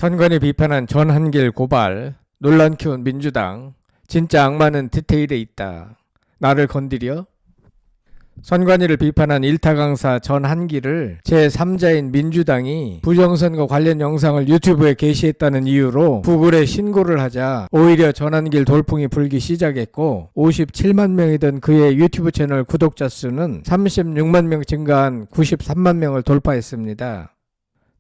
선관위 비판한 전한길 고발, 논란 키운 민주당, 진짜 악마는 디테일에 있다. 나를 건드려? 선관위를 비판한 일타 강사 전한길을 제3자인 민주당이 부정선거 관련 영상을 유튜브에 게시했다는 이유로 구글에 신고를 하자 오히려 전한길 돌풍이 불기 시작했고 57만 명이던 그의 유튜브 채널 구독자 수는 36만 명 증가한 93만 명을 돌파했습니다.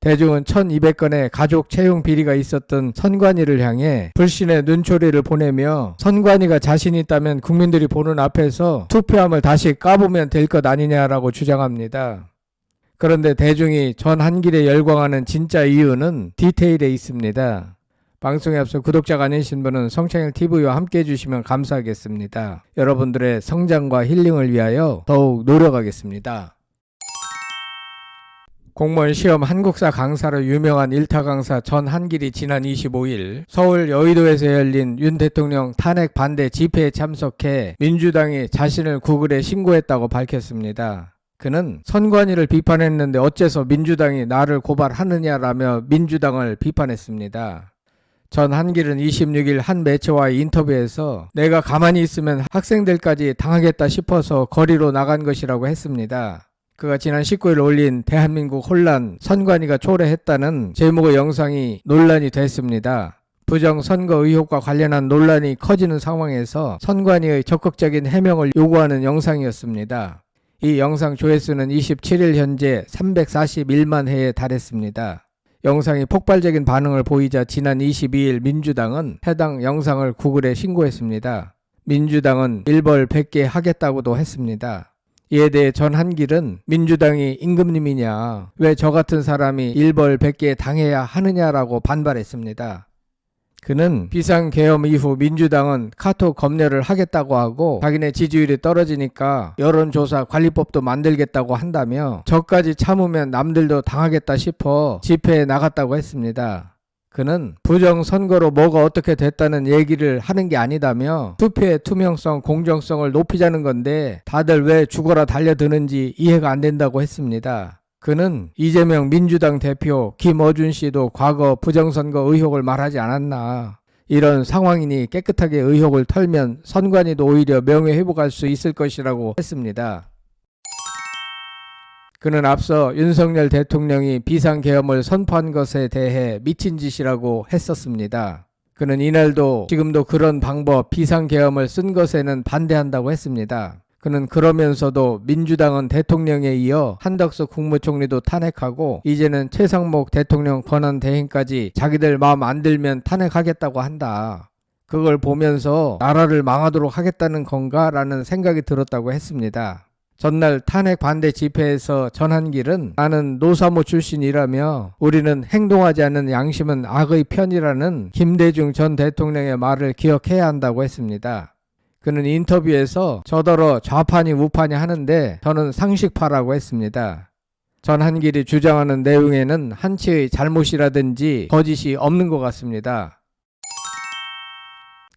대중은 1200건의 가족 채용 비리가 있었던 선관위를 향해 불신의 눈초리를 보내며 선관위가 자신 있다면 국민들이 보는 앞에서 투표함을 다시 까보면 될 것 아니냐라고 주장합니다. 그런데 대중이 전한길에 열광하는 진짜 이유는 디테일에 있습니다. 방송에 앞서 구독자가 아니신 분은 성창일TV와 함께 해주시면 감사하겠습니다. 여러분들의 성장과 힐링을 위하여 더욱 노력하겠습니다. 공무원 시험 한국사 강사로 유명한 일타 강사 전한길이 지난 25일 서울 여의도에서 열린 윤 대통령 탄핵 반대 집회에 참석해 민주당이 자신을 구글에 신고했다고 밝혔습니다. 그는 선관위를 비판했는데 어째서 민주당이 나를 고발하느냐라며 민주당을 비판했습니다. 전한길은 26일 한 매체와의 인터뷰에서 내가 가만히 있으면 학생들까지 당하겠다 싶어서 거리로 나간 것이라고 했습니다. 그가 지난 19일 올린 대한민국 혼란, 선관위가 초래했다는 제목의 영상이 논란이 됐습니다. 부정선거 의혹과 관련한 논란이 커지는 상황에서 선관위의 적극적인 해명을 요구하는 영상이었습니다. 이 영상 조회수는 27일 현재 341만 회에 달했습니다. 영상이 폭발적인 반응을 보이자 지난 22일 민주당은 해당 영상을 구글에 신고했습니다. 민주당은 일벌 100개 하겠다고도 했습니다. 이에 대해 전한길은 민주당이 임금님이냐, 왜 저 같은 사람이 일벌 100개 당해야 하느냐라고 반발했습니다. 그는 비상계엄 이후 민주당은 카톡 검열을 하겠다고 하고 자기네 지지율이 떨어지니까 여론조사 관리법도 만들겠다고 한다며 저까지 참으면 남들도 당하겠다 싶어 집회에 나갔다고 했습니다. 그는 부정선거로 뭐가 어떻게 됐다는 얘기를 하는 게 아니다며 투표의 투명성, 공정성을 높이자는 건데 다들 왜 죽어라 달려드는지 이해가 안 된다고 했습니다. 그는 이재명 민주당 대표 김어준 씨도 과거 부정선거 의혹을 말하지 않았나. 이런 상황이니 깨끗하게 의혹을 털면 선관위도 오히려 명예회복할 수 있을 것이라고 했습니다. 그는 앞서 윤석열 대통령이 비상계엄을 선포한 것에 대해 미친 짓이라고 했었습니다. 그는 이날도 지금도 그런 방법 비상계엄을 쓴 것에는 반대한다고 했습니다. 그는 그러면서도 민주당은 대통령에 이어 한덕수 국무총리도 탄핵하고 이제는 최상목 대통령 권한대행까지 자기들 마음 안 들면 탄핵하겠다고 한다. 그걸 보면서 나라를 망하도록 하겠다는 건가? 라는 생각이 들었다고 했습니다. 전날 탄핵 반대 집회에서 전한길은 나는 노사모 출신이라며 우리는 행동하지 않는 양심은 악의 편이라는 김대중 전 대통령의 말을 기억해야 한다고 했습니다. 그는 인터뷰에서 저더러 좌파니 우파니 하는데 저는 상식파라고 했습니다. 전한길이 주장하는 내용에는 한치의 잘못이라든지 거짓이 없는 것 같습니다.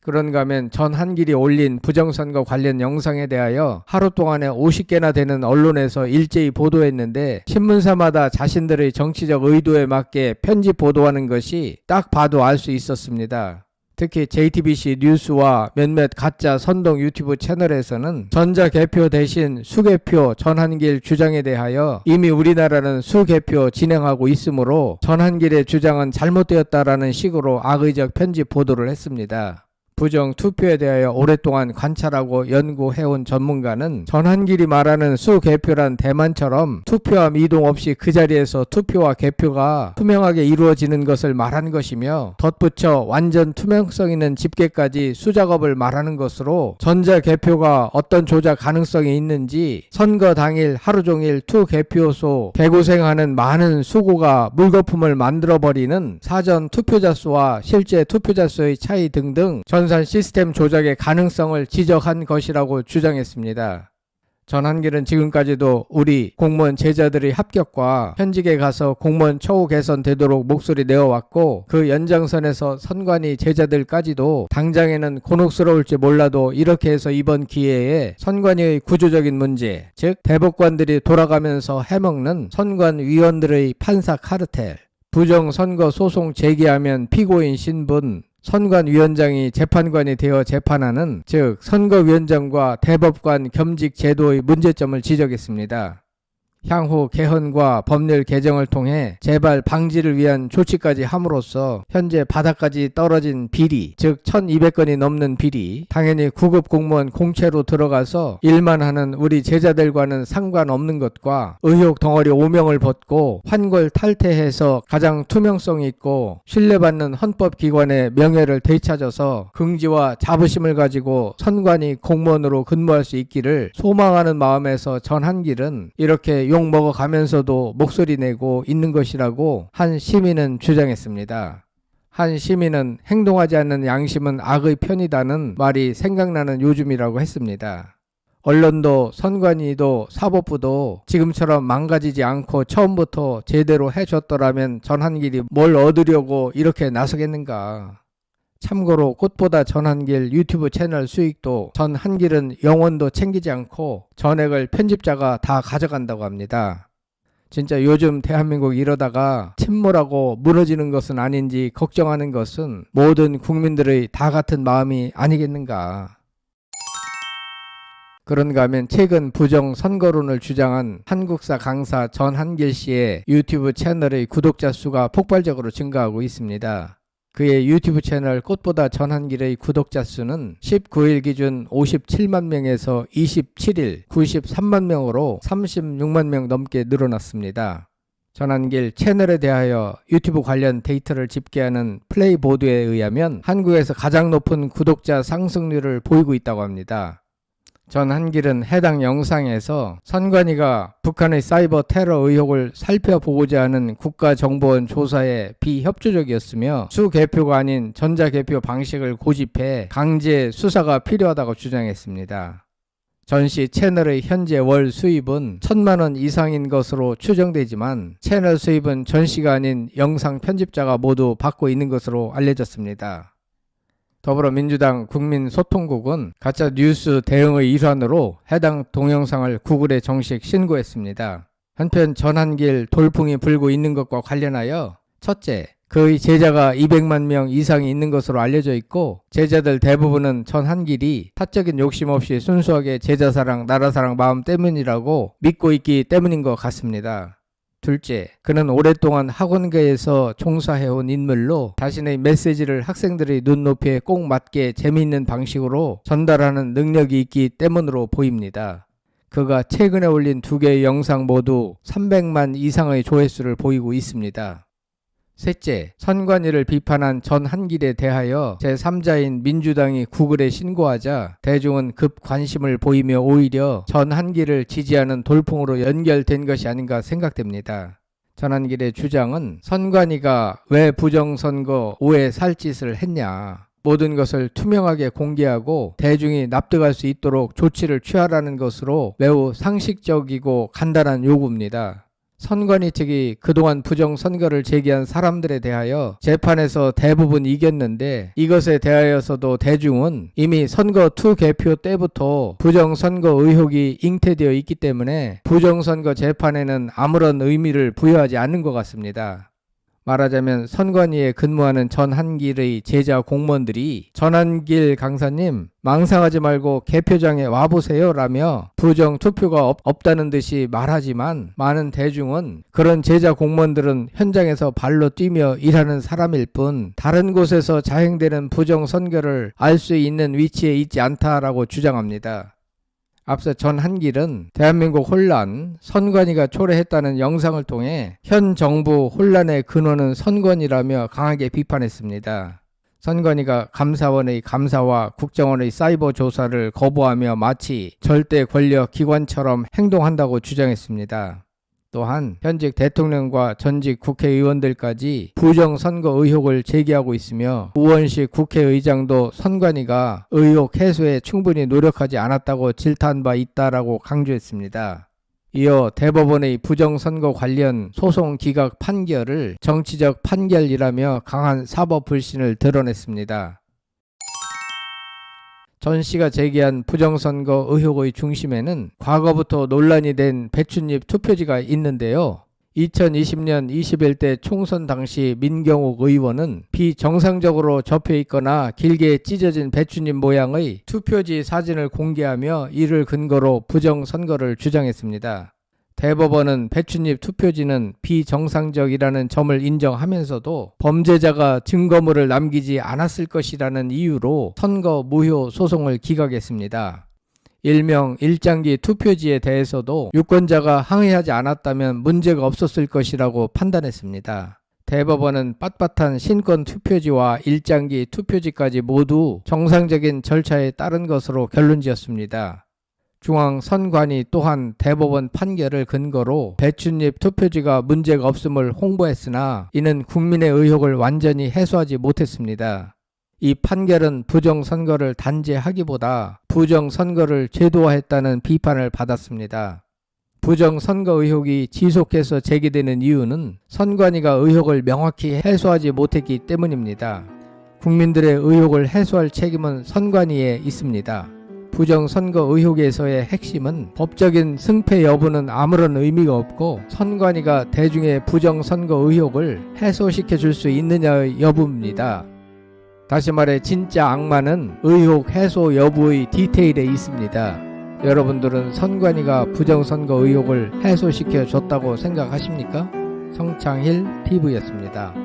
그런가 하면 전한길이 올린 부정선거 관련 영상에 대하여 하루 동안에 50개나 되는 언론에서 일제히 보도했는데 신문사마다 자신들의 정치적 의도에 맞게 편집 보도하는 것이 딱 봐도 알 수 있었습니다. 특히 JTBC 뉴스와 몇몇 가짜 선동 유튜브 채널에서는 전자개표 대신 수개표 전한길 주장에 대하여 이미 우리나라는 수개표 진행하고 있으므로 전한길의 주장은 잘못되었다라는 식으로 악의적 편집 보도를 했습니다. 부정 투표에 대하여 오랫동안 관찰하고 연구해온 전문가는 전한길이 말하는 수개표란 대만처럼 투표함 이동 없이 그 자리에서 투표와 개표가 투명하게 이루어지는 것을 말한 것이며 덧붙여 완전 투명성 있는 집계까지 수작업을 말하는 것으로 전자개표가 어떤 조작 가능성이 있는지 선거 당일 하루 종일 투개표소 개고생하는 많은 수고가 물거품을 만들어버리는 사전 투표자 수와 실제 투표자 수의 차이 등등 전산 시스템 조작의 가능성을 지적한 것이라고 주장했습니다. 전한길은 지금까지도 우리 공무원 제자들의 합격과 현직에 가서 공무원 처우 개선되도록 목소리 내어왔고 그 연장선에서 선관위 제자들까지도 당장에는 곤혹스러울지 몰라도 이렇게 해서 이번 기회에 선관위의 구조적인 문제, 즉 대법관들이 돌아가면서 해먹는 선관위원들의 판사 카르텔, 부정선거 소송 제기하면 피고인 신분, 선관위원장이 재판관이 되어 재판하는, 즉 선거위원장과 대법관 겸직 제도의 문제점을 지적했습니다. 향후 개헌과 법률 개정을 통해 재발 방지를 위한 조치까지 함으로써 현재 바닥까지 떨어진 비리, 즉 1200건이 넘는 비리, 당연히 구급 공무원 공채로 들어가서 일만 하는 우리 제자들과는 상관없는 것과 의혹 덩어리 오명을 벗고 환골 탈퇴해서 가장 투명성 있고 신뢰받는 헌법기관의 명예를 되찾아서 긍지와 자부심을 가지고 선관위 공무원으로 근무할 수 있기를 소망하는 마음에서 전한길은 이렇게 욕 먹어가면서도 목소리 내고 있는 것이라고 한 시민은 주장했습니다. 한 시민은 행동하지 않는 양심은 악의 편이다는 말이 생각나는 요즘이라고 했습니다. 언론도 선관위도 사법부도 지금처럼 망가지지 않고 처음부터 제대로 해줬더라면 전한길이 뭘 얻으려고 이렇게 나서겠는가. 참고로 꽃보다 전한길 유튜브 채널 수익도 전한길은 영원도 챙기지 않고 전액을 편집자가 다 가져간다고 합니다. 진짜 요즘 대한민국 이러다가 침몰하고 무너지는 것은 아닌지 걱정하는 것은 모든 국민들의 다 같은 마음이 아니겠는가. 그런가 하면 최근 부정 선거론을 주장한 한국사 강사 전한길 씨의 유튜브 채널의 구독자 수가 폭발적으로 증가하고 있습니다. 그의 유튜브 채널 꽃보다 전한길의 구독자 수는 19일 기준 57만 명에서 27일 93만 명으로 36만 명 넘게 늘어났습니다. 전한길 채널에 대하여 유튜브 관련 데이터를 집계하는 플레이보드에 의하면 한국에서 가장 높은 구독자 상승률을 보이고 있다고 합니다. 전한길은 해당 영상에서 선관위가 북한의 사이버 테러 의혹을 살펴보고자 하는 국가정보원 조사에 비협조적이었으며 수개표가 아닌 전자개표 방식을 고집해 강제 수사가 필요하다고 주장했습니다. 전 씨 채널의 현재 월 수입은 1000만 원 이상인 것으로 추정되지만 채널 수입은 전 씨가 아닌 영상 편집자가 모두 받고 있는 것으로 알려졌습니다. 더불어민주당 국민소통국은 가짜 뉴스 대응의 일환으로 해당 동영상을 구글에 정식 신고했습니다. 한편 전한길 돌풍이 불고 있는 것과 관련하여 첫째, 그의 제자가 200만 명 이상이 있는 것으로 알려져 있고 제자들 대부분은 전한길이 사적인 욕심 없이 순수하게 제자사랑, 나라사랑 마음 때문이라고 믿고 있기 때문인 것 같습니다. 둘째, 그는 오랫동안 학원계에서 종사해온 인물로 자신의 메시지를 학생들의 눈높이에 꼭 맞게 재미있는 방식으로 전달하는 능력이 있기 때문으로 보입니다. 그가 최근에 올린 2개의 영상 모두 300만 이상의 조회수를 보이고 있습니다. 셋째, 선관위를 비판한 전한길에 대하여 제3자인 민주당이 구글에 신고하자 대중은 급 관심을 보이며 오히려 전한길을 지지하는 돌풍으로 연결된 것이 아닌가 생각됩니다. 전한길의 주장은 선관위가 왜 부정선거 오해 살짓을 했냐, 모든 것을 투명하게 공개하고 대중이 납득할 수 있도록 조치를 취하라는 것으로 매우 상식적이고 간단한 요구입니다. 선관위 측이 그동안 부정선거를 제기한 사람들에 대하여 재판에서 대부분 이겼는데 이것에 대하여서도 대중은 이미 선거 투 개표 때부터 부정선거 의혹이 잉태되어 있기 때문에 부정선거 재판에는 아무런 의미를 부여하지 않는 것 같습니다. 말하자면 선관위에 근무하는 전한길의 제자 공무원들이 전한길 강사님 망상하지 말고 개표장에 와보세요 라며 부정 투표가 없다는 듯이 말하지만 많은 대중은 그런 제자 공무원들은 현장에서 발로 뛰며 일하는 사람일 뿐 다른 곳에서 자행되는 부정 선거를 알 수 있는 위치에 있지 않다라고 주장합니다. 앞서 전한길은 대한민국 혼란, 선관위가 초래했다는 영상을 통해 현 정부 혼란의 근원은 선관위라며 강하게 비판했습니다. 선관위가 감사원의 감사와 국정원의 사이버 조사를 거부하며 마치 절대 권력 기관처럼 행동한다고 주장했습니다. 또한 현직 대통령과 전직 국회의원들까지 부정선거 의혹을 제기하고 있으며 우원식 국회의장도 선관위가 의혹 해소에 충분히 노력하지 않았다고 질타한 바 있다라고 강조했습니다. 이어 대법원의 부정선거 관련 소송 기각 판결을 정치적 판결이라며 강한 사법 불신을 드러냈습니다. 전 씨가 제기한 부정선거 의혹의 중심에는 과거부터 논란이 된 배춧잎 투표지가 있는데요. 2020년 21대 총선 당시 민경욱 의원은 비정상적으로 접혀 있거나 길게 찢어진 배춧잎 모양의 투표지 사진을 공개하며 이를 근거로 부정선거를 주장했습니다. 대법원은 배춧잎 투표지는 비정상적이라는 점을 인정하면서도 범죄자가 증거물을 남기지 않았을 것이라는 이유로 선거 무효 소송을 기각했습니다. 일명 일장기 투표지에 대해서도 유권자가 항의하지 않았다면 문제가 없었을 것이라고 판단했습니다. 대법원은 빳빳한 신권 투표지와 일장기 투표지까지 모두 정상적인 절차에 따른 것으로 결론지었습니다. 중앙선관위 또한 대법원 판결을 근거로 배춧잎 투표지가 문제가 없음을 홍보했으나 이는 국민의 의혹을 완전히 해소하지 못했습니다. 이 판결은 부정선거를 단죄하기보다 부정선거를 제도화했다는 비판을 받았습니다. 부정선거 의혹이 지속해서 제기되는 이유는 선관위가 의혹을 명확히 해소하지 못했기 때문입니다. 국민들의 의혹을 해소할 책임은 선관위에 있습니다. 부정선거 의혹에서의 핵심은 법적인 승패 여부는 아무런 의미가 없고 선관위가 대중의 부정선거 의혹을 해소시켜 줄 수 있느냐의 여부입니다. 다시 말해 진짜 악마는 의혹 해소 여부의 디테일에 있습니다. 여러분들은 선관위가 부정선거 의혹을 해소시켜 줬다고 생각하십니까? 성창힐 PV였습니다.